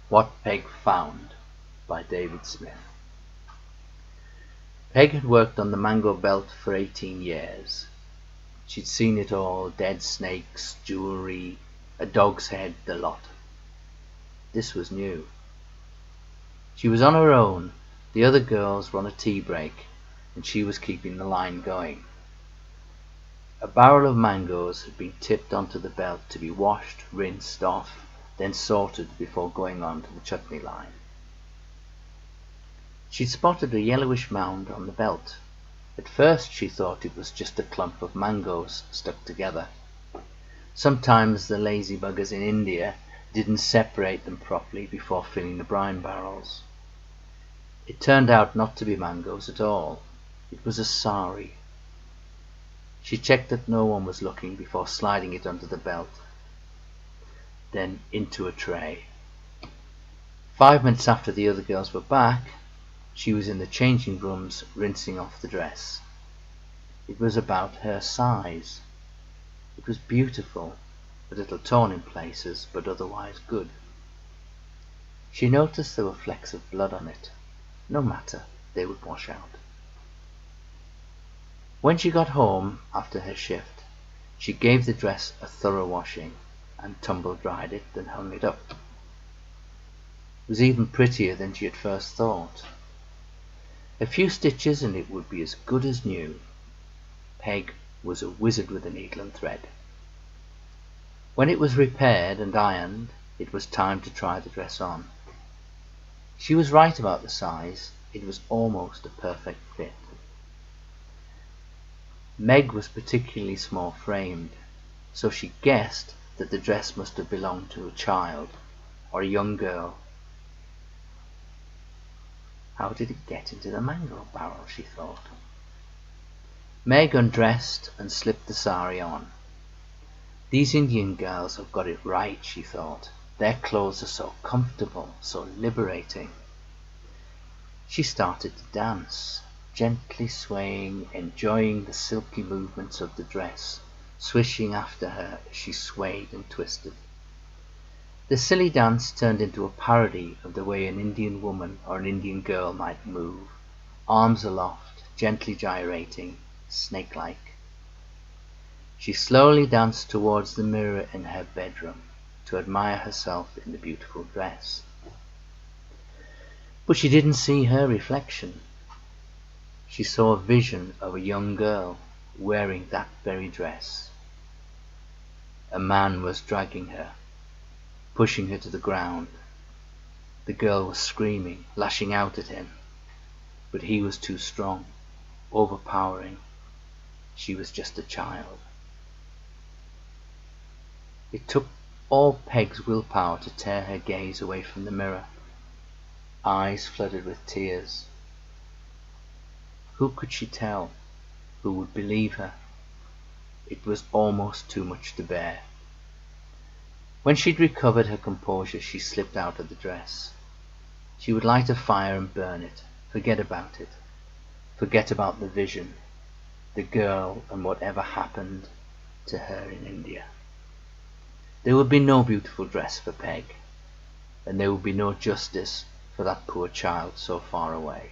What Peg Found by David Smith. Peg had worked on the Mango Belt for 18 years. She'd seen it all: dead snakes, jewellery, a dog's head, the lot. This was new. She was on her own. The other girls were on a tea break, and she was keeping the line going. A barrel of mangoes had been tipped onto the belt to be washed, rinsed off, then sorted before going on to the chutney line. She'd spotted a yellowish mound on the belt. At first she thought it was just a clump of mangoes stuck together. Sometimes the lazy buggers in India didn't separate them properly before filling the brine barrels. It turned out not to be mangoes at all. It was a sari. She checked that no one was looking before sliding it onto the belt, then into a tray. 5 minutes after the other girls were back, she was in the changing rooms rinsing off the dress. It was about her size. It was beautiful, a little torn in places, but otherwise good. She noticed there were flecks of blood on it. No matter, they would wash out. When she got home after her shift, she gave the dress a thorough washing and tumble-dried it, then hung it up. It was even prettier than she had first thought. A few stitches and it would be as good as new. Peg was a wizard with a needle and thread. When it was repaired and ironed, it was time to try the dress on. She was right about the size. It was almost a perfect fit. Meg was particularly small-framed, so she guessed that the dress must have belonged to a child or a young girl. How did it get into the mango barrel, she thought. Meg undressed and slipped the sari on. These Indian girls have got it right, she thought. Their clothes are so comfortable, so liberating. She started to dance, gently swaying, enjoying the silky movements of the dress, swishing after her as she swayed and twisted. The silly dance turned into a parody of the way an Indian woman or an Indian girl might move, arms aloft, gently gyrating, snake-like. She slowly danced towards the mirror in her bedroom to admire herself in the beautiful dress. But she didn't see her reflection. She saw a vision of a young girl wearing that very dress. A man was dragging her, pushing her to the ground. The girl was screaming, lashing out at him, but he was too strong, overpowering. She was just a child. It took all Peg's willpower to tear her gaze away from the mirror. Eyes flooded with tears. Who could she tell? Who would believe her? It was almost too much to bear. When she'd recovered her composure, she slipped out of the dress. She would light a fire and burn it. Forget about it. Forget about the vision, the girl, and whatever happened to her in India. There would be no beautiful dress for Peg, and there would be no justice for that poor child so far away.